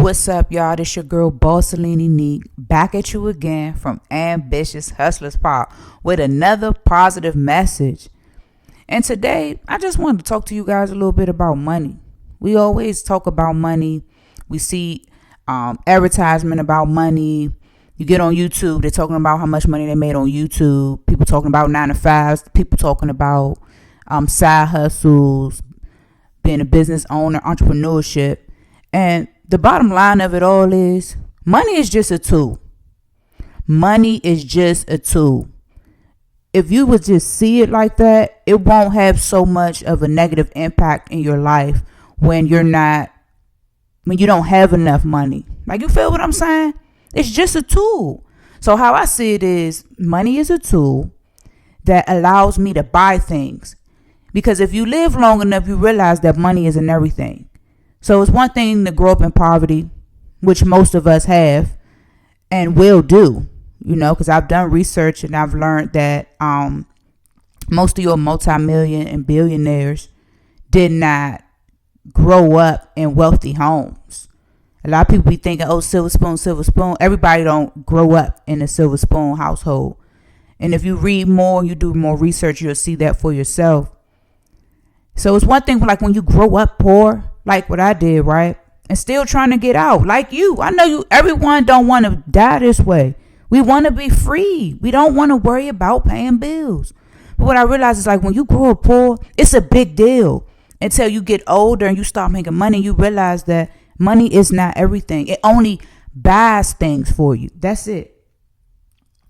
what's up, y'all? This your girl, Bossalini Neek, back at you again from Ambitious Hustlers Pop with another positive message. And today, I just wanted to talk to you guys a little bit about money. We always talk about money. We see advertisement about money. You get on YouTube, they're talking about how much money they made on YouTube. People talking about 9 to 5s. People talking about side hustles, being a business owner, entrepreneurship. And the bottom line of it all is money is just a tool. Money is just a tool. If you would just see it like that, it won't have so much of a negative impact in your life when you don't have enough money. Like, you feel what I'm saying? It's just a tool. So how I see it is money is a tool that allows me to buy things. Because if you live long enough, you realize that money isn't everything. So it's one thing to grow up in poverty, which most of us have and will do, because I've done research and I've learned that most of your multi-million and billionaires did not grow up in wealthy homes. A lot of people be thinking, oh, silver spoon. Everybody don't grow up in a silver spoon household. And if you read more, you do more research, you'll see that for yourself. So it's one thing like when you grow up poor, like what I did, right? And still trying to get out, like you. I know everyone don't want to die this way. We want to be free. We don't want to worry about paying bills. But what I realized is like when you grow up poor, it's a big deal. Until you get older and you start making money, you realize that money is not everything. It only buys things for you. That's it.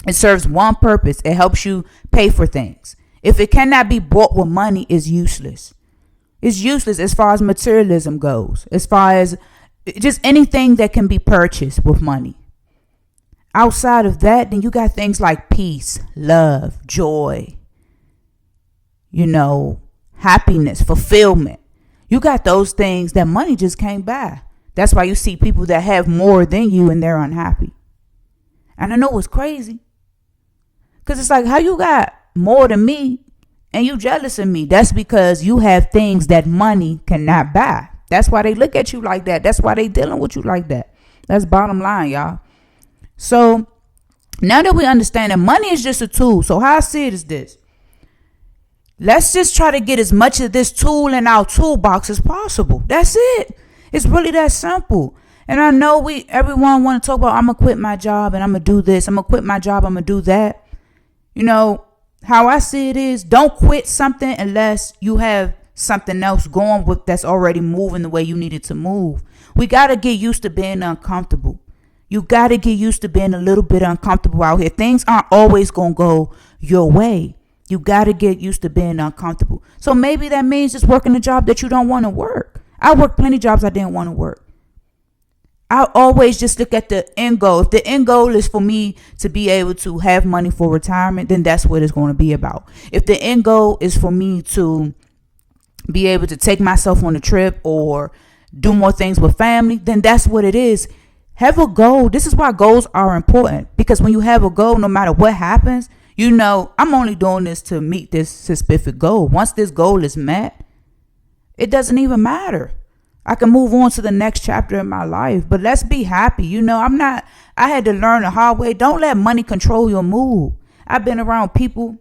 It serves one purpose. It helps you pay for things. If it cannot be bought with money, it's useless. It's useless as far as materialism goes, as far as just anything that can be purchased with money. Outside of that, then you got things like peace, love, joy, happiness, fulfillment. You got those things that money just can't buy. That's why you see people that have more than you and they're unhappy. And I know it's crazy. Because it's like, how you got more than me and you jealous of me? That's because you have things that money cannot buy. That's why they look at you like that. That's why they dealing with you like that. That's bottom line, y'all. So now that we understand that money is just a tool. So how I see it is this. Let's just try to get as much of this tool in our toolbox as possible. That's it. It's really that simple. And I know everyone want to talk about, I'm going to quit my job and I'm going to do this. I'm going to quit my job. I'm going to do that. How I see it is, don't quit something unless you have something else going with that's already moving the way you need it to move. We got to get used to being uncomfortable. You got to get used to being a little bit uncomfortable out here. Things aren't always going to go your way. You got to get used to being uncomfortable. So maybe that means just working a job that you don't want to work. I worked plenty of jobs I didn't want to work. I always just look at the end goal. If the end goal is for me to be able to have money for retirement, then that's what it's going to be about. If the end goal is for me to be able to take myself on a trip or do more things with family, then that's what it is. Have a goal. This is why goals are important, because when you have a goal, no matter what happens, I'm only doing this to meet this specific goal. Once this goal is met, it doesn't even matter. I can move on to the next chapter in my life. But let's be happy. I had to learn the hard way. Don't let money control your mood. I've been around people.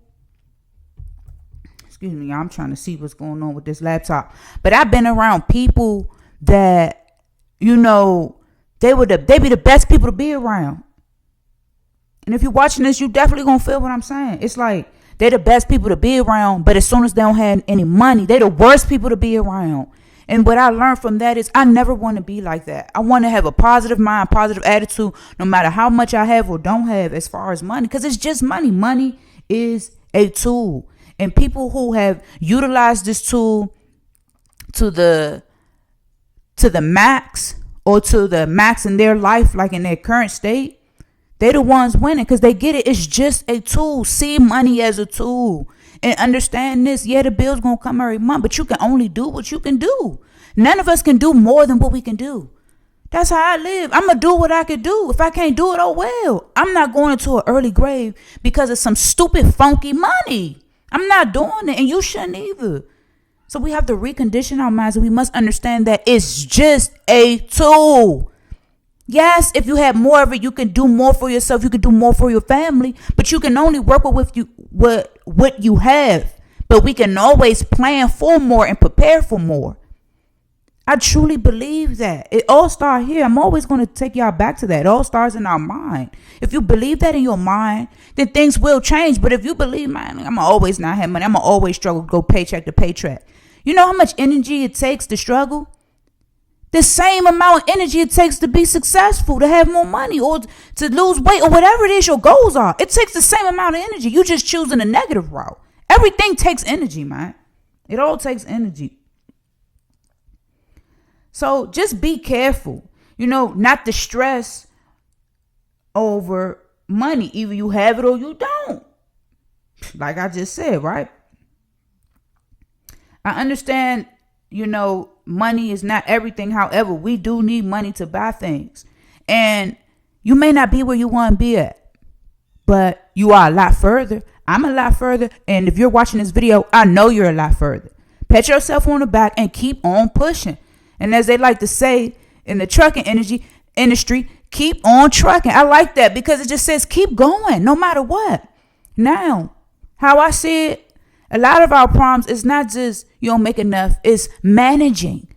Excuse me, I'm trying to see what's going on with this laptop. But I've been around people that, they be the best people to be around. And if you're watching this, you definitely going to feel what I'm saying. It's like they're the best people to be around, but as soon as they don't have any money, they're the worst people to be around. And what I learned from that is I never want to be like that. I want to have a positive mind, positive attitude, no matter how much I have or don't have as far as money, because it's just money. Money is a tool. And people who have utilized this tool to the max or to the max in their life, like in their current state, they're the ones winning because they get it. It's just a tool. See money as a tool. And understand this. Yeah, the bill's going to come every month, but you can only do what you can do. None of us can do more than what we can do. That's how I live. I'm going to do what I can do. If I can't do it, oh well. I'm not going into an early grave because of some stupid, funky money. I'm not doing it, and you shouldn't either. So we have to recondition our minds, and we must understand that it's just a tool. Yes, if you have more of it, you can do more for yourself. You can do more for your family, but you can only work with what you have. But we can always plan for more and prepare for more. I truly believe that. It all starts here. I'm always going to take y'all back to that. It all starts in our mind. If you believe that in your mind, then things will change. But if you believe, man, I'm going to always not have money. I'm going to always struggle, go paycheck to paycheck. You know how much energy it takes to struggle? The same amount of energy it takes to be successful, to have more money, or to lose weight, or whatever it is your goals are. It takes the same amount of energy. You just choosing a negative route. Everything takes energy, man. It all takes energy. So just be careful, not to stress over money. Either you have it or you don't. Like I just said, right? I understand, money is not everything. However, we do need money to buy things. And you may not be where you want to be at, but you are a lot further. I'm a lot further. And if you're watching this video, I know you're a lot further. Pat yourself on the back and keep on pushing. And as they like to say in the trucking industry, keep on trucking. I like that because it just says keep going no matter what. Now, how I see it, a lot of our problems is not just you don't make enough, it's managing.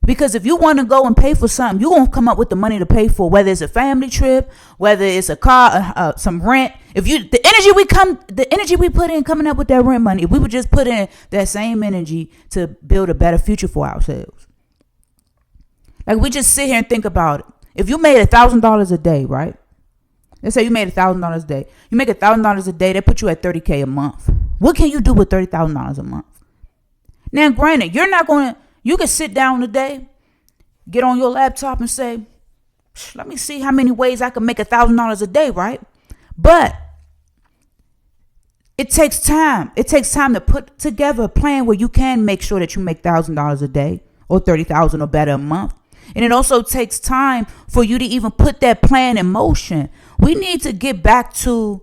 Because if you want to go and pay for something, you're going to come up with the money to pay for, whether it's a family trip, whether it's a car, some rent. The energy we put in coming up with that rent money, if we would just put in that same energy to build a better future for ourselves. Like we just sit here and think about it. If you made $1,000 a day, right? Let's say you made $1,000 a day. You make $1,000 a day, that put you at $30K a month. What can you do with $30,000 a month? Now, granted, you can sit down today, get on your laptop and say, let me see how many ways I can make $1,000 a day, right? But it takes time. It takes time to put together a plan where you can make sure that you make $1,000 a day or $30,000 or better a month. And it also takes time for you to even put that plan in motion. We need to get back to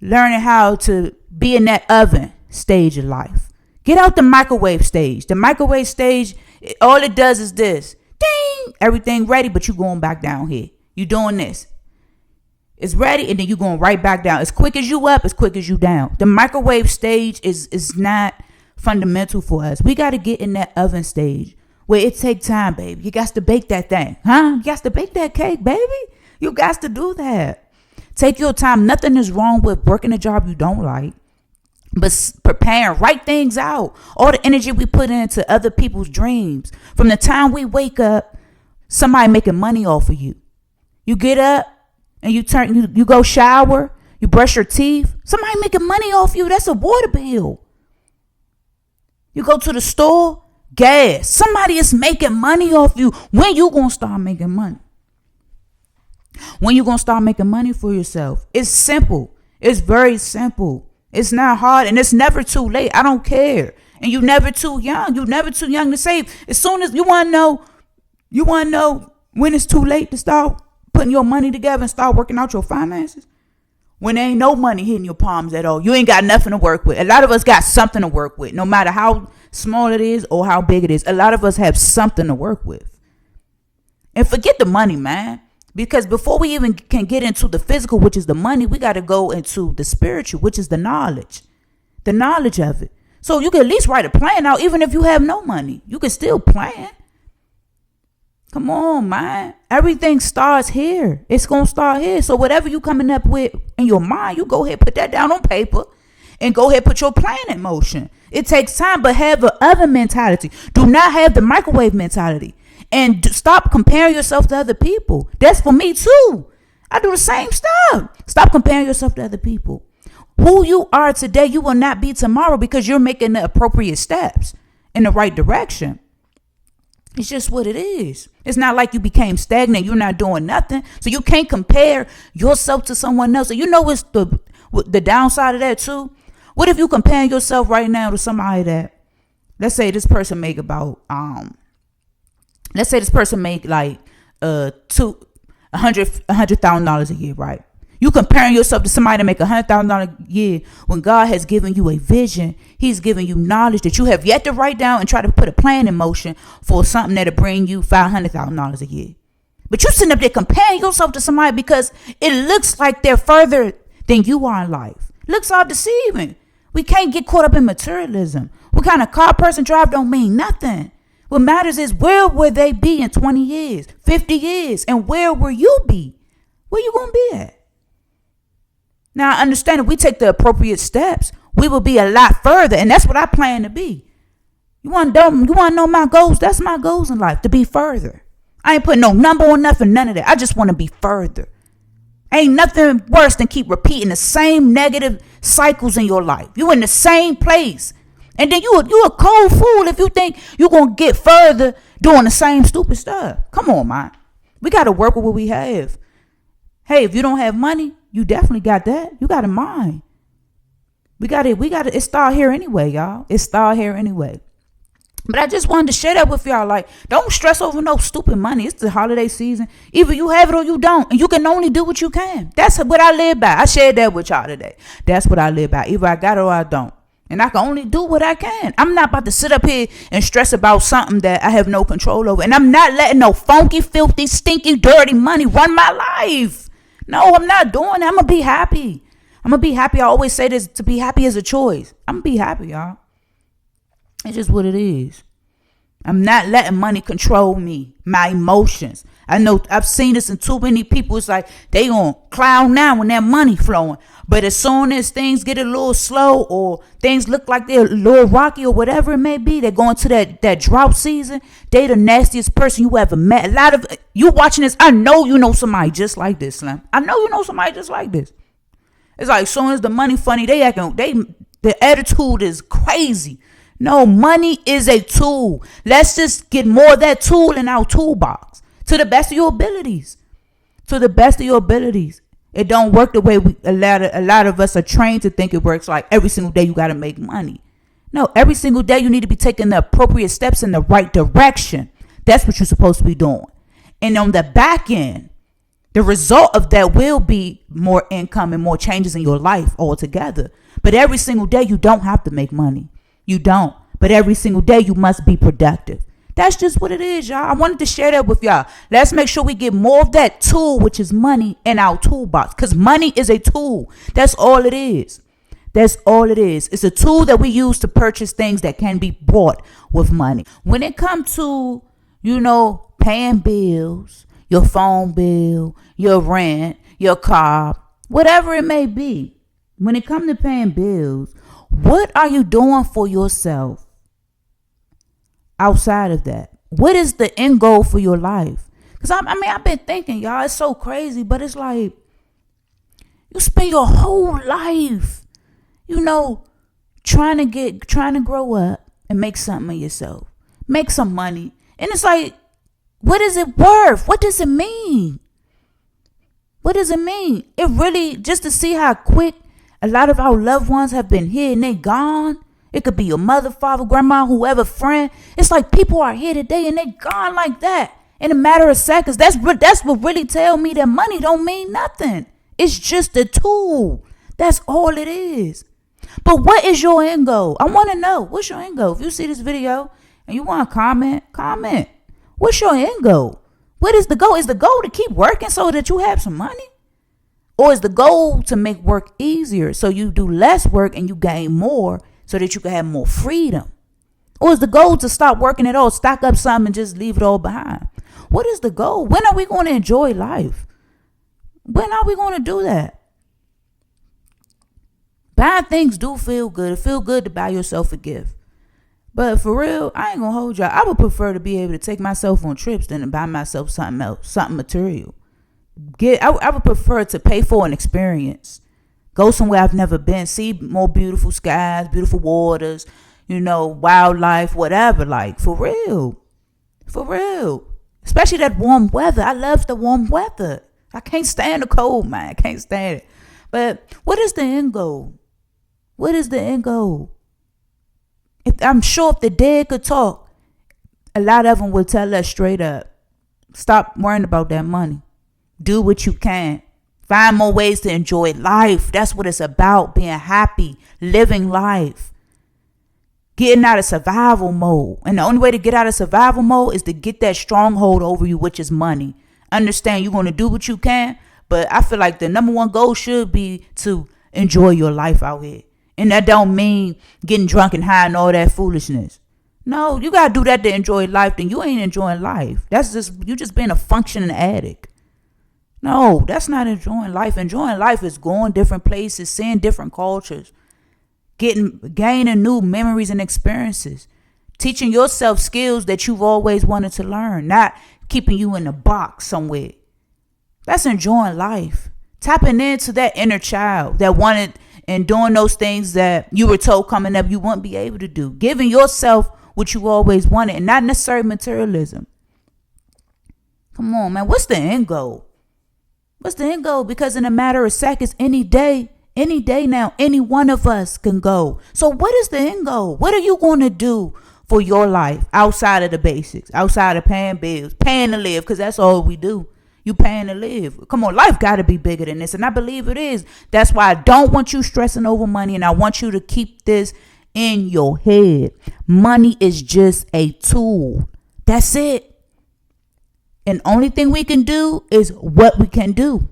learning how to be in that oven stage of life. Get out the microwave stage. The microwave stage, all it does is this. Ding! Everything ready, but you going back down here. You doing this. It's ready, and then you going right back down. As quick as you up, as quick as you down. The microwave stage is not fundamental for us. We got to get in that oven stage where it takes time, baby. You got to bake that thing. You got to bake that cake, baby. You got to do that. Take your time. Nothing is wrong with working a job you don't like. But preparing, write things out. All the energy we put into other people's dreams. From the time we wake up, somebody making money off of you. You get up and you go shower, you brush your teeth. Somebody making money off you. That's a water bill. You go to the store, gas. Somebody is making money off you. When you gonna start making money? When you gonna start making money for yourself? It's simple. It's very simple. It's not hard, and it's never too late. I don't care. And you're never too young. You're never too young to save. As soon as you want to know when it's too late to start putting your money together and start working out your finances. When there ain't no money hitting your palms at all. You ain't got nothing to work with. A lot of us got something to work with, no matter how small it is or how big it is. A lot of us have something to work with. And forget the money, man. Because before we even can get into the physical, which is the money, we got to go into the spiritual, which is the knowledge of it. So you can at least write a plan out, even if you have no money. You can still plan. Come on, man. Everything starts here. It's going to start here. So whatever you coming up with in your mind, you go ahead, put that down on paper and go ahead, put your plan in motion. It takes time, but have the other mentality. Do not have the microwave mentality. And stop comparing yourself to other people. That's for me too. I do the same stuff. Stop comparing yourself to other people. Who you are today, you will not be tomorrow because you're making the appropriate steps in the right direction. It's just what it is. It's not like you became stagnant. You're not doing nothing. So you can't compare yourself to someone else. And you know what's the downside of that too? What if you comparing yourself right now to somebody that, let's say this person make about, let's say this person make like $100,000 a year, right? You comparing yourself to somebody that make $100,000 a year when God has given you a vision. He's given you knowledge that you have yet to write down and try to put a plan in motion for something that'll bring you $500,000 a year. But you sitting up there comparing yourself to somebody because it looks like they're further than you are in life. Looks all deceiving. We can't get caught up in materialism. What kind of car a person drive don't mean nothing. What matters is where will they be in 20 years, 50 years, and where will you be? Where you going to be at? Now, I understand if we take the appropriate steps, we will be a lot further, and that's what I plan to be. You want to know my goals? That's my goals in life, to be further. I ain't putting no number on nothing, none of that. I just want to be further. Ain't nothing worse than keep repeating the same negative cycles in your life. You in the same place. And then you a cold fool if you think you're going to get further doing the same stupid stuff. Come on, man. We got to work with what we have. Hey, if you don't have money, you definitely got that. You got a mind. We got it. It start here anyway, y'all. It start here anyway. But I just wanted to share that with y'all. Like, don't stress over no stupid money. It's the holiday season. Either you have it or you don't. And you can only do what you can. That's what I live by. I shared that with y'all today. That's what I live by. Either I got it or I don't. And I can only do what I can. I'm not about to sit up here and stress about something that I have no control over. And I'm not letting no funky, filthy, stinky, dirty money run my life. No, I'm not doing that. I'm going to be happy. I'm going to be happy. I always say this, to be happy is a choice. I'm going to be happy, y'all. It's just what it is. I'm not letting money control me, my emotions. I know I've seen this in too many people. It's like they gonna clown now when that money flowing. But as soon as things get a little slow or things look like they're a little rocky or whatever it may be, they're going to that drought season. They the nastiest person you ever met. A lot of you watching this, I know you know somebody just like this, Slim. I know you know somebody just like this. It's like as soon as the money funny, the attitude is crazy. No, money is a tool. Let's just get more of that tool in our toolbox to the best of your abilities. To the best of your abilities. It don't work the way a lot of us are trained to think it works. Like every single day you got to make money. No, every single day you need to be taking the appropriate steps in the right direction. That's what you're supposed to be doing. And on the back end, the result of that will be more income and more changes in your life altogether. But every single day you don't have to make money. You don't. But every single day you must be productive. That's just what it is, y'all. I wanted to share that with y'all. Let's make sure we get more of that tool, which is money, in our toolbox. Because money is a tool. That's all it is. That's all it is. It's a tool that we use to purchase things that can be bought with money. When it comes to, paying bills, your phone bill, your rent, your car, whatever it may be, when it comes to paying bills, what are you doing for yourself outside of that? What is the end goal for your life? Because I've been thinking, y'all, it's so crazy, but it's like you spend your whole life, trying to grow up and make something of yourself, make some money. And it's like, what is it worth? What does it mean? What does it mean? It really, just to see how quick a lot of our loved ones have been here and they gone. It could be your mother, father, grandma, whoever, friend. It's like people are here today and they gone like that in a matter of seconds. That's what really tell me that money don't mean nothing. It's just a tool. That's all it is. But what is your end goal? I want to know. What's your end goal? If you see this video and you want to comment. What's your end goal? What is the goal? Is the goal to keep working so that you have some money? Or is the goal to make work easier so you do less work and you gain more so that you can have more freedom? Or is the goal to stop working at all, stock up something and just leave it all behind? What is the goal? When are we going to enjoy life? When are we going to do that? Buying things do feel good. It feels good to buy yourself a gift. But for real, I ain't going to hold y'all. I would prefer to be able to take myself on trips than to buy myself something else, something material. I would prefer to pay for an experience. Go somewhere I've never been. See more beautiful skies, beautiful waters, wildlife, whatever. Like, for real. For real. Especially that warm weather. I love the warm weather. I can't stand the cold, man. I can't stand it. But what is the end goal? What is the end goal? I'm sure if the dead could talk, a lot of them would tell us straight up, stop worrying about that money. Do what you can. Find more ways to enjoy life. That's what it's about. Being happy. Living life. Getting out of survival mode. And the only way to get out of survival mode is to get that stronghold over you, which is money. understand you're going to do what you can. But I feel like the number one goal should be to enjoy your life out here. And that don't mean getting drunk and high and all that foolishness. No, you got to do that to enjoy life. Then you ain't enjoying life. You just being a functioning addict. No, that's not enjoying life. Enjoying life is going different places, seeing different cultures, gaining new memories and experiences, teaching yourself skills that you've always wanted to learn, not keeping you in a box somewhere. That's enjoying life. Tapping into that inner child that wanted and doing those things that you were told coming up you wouldn't be able to do. Giving yourself what you always wanted and not necessarily materialism. Come on, man. What's the end goal? What's the end goal? Because in a matter of seconds, any day now, any one of us can go. So what is the end goal? What are you going to do for your life outside of the basics, outside of paying bills, paying to live? Because that's all we do. You paying to live. Come on, life got to be bigger than this. And I believe it is. That's why I don't want you stressing over money. And I want you to keep this in your head. Money is just a tool. That's it. And only thing we can do is what we can do.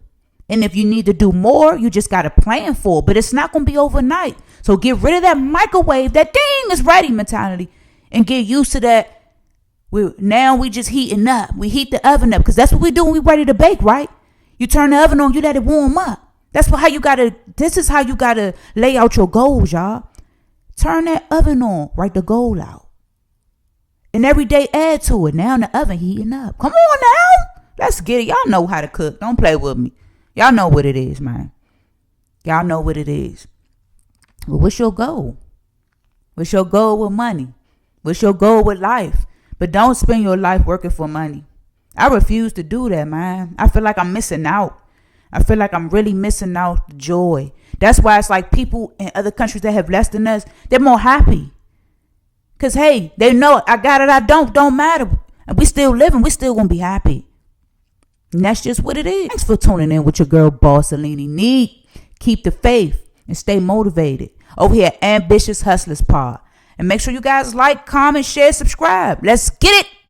And if you need to do more, you just got to plan for it. But it's not going to be overnight. So get rid of that microwave, that ding is ready mentality, and get used to that. Now we just heating up. We heat the oven up because that's what we do when we ready to bake, right? You turn the oven on, you let it warm up. This is how you got to lay out your goals, y'all. Turn that oven on, write the goal out. And every day add to it. Now the oven heating up. Come on now. Let's get it. Y'all know how to cook. Don't play with me. Y'all know what it is, man. Y'all know what it is. Well, what's your goal? What's your goal with money? What's your goal with life? But don't spend your life working for money. I refuse to do that, man. I feel like I'm missing out. I feel like I'm really missing out the joy. That's why it's like people in other countries that have less than us, they're more happy. Because, hey, they know I got it, I don't matter. And we still living, we still going to be happy. And that's just what it is. Thanks for tuning in with your girl, Bossellini Neek. Keep the faith and stay motivated. Over here at Ambitious Hustlers Pod. And make sure you guys like, comment, share, subscribe. Let's get it.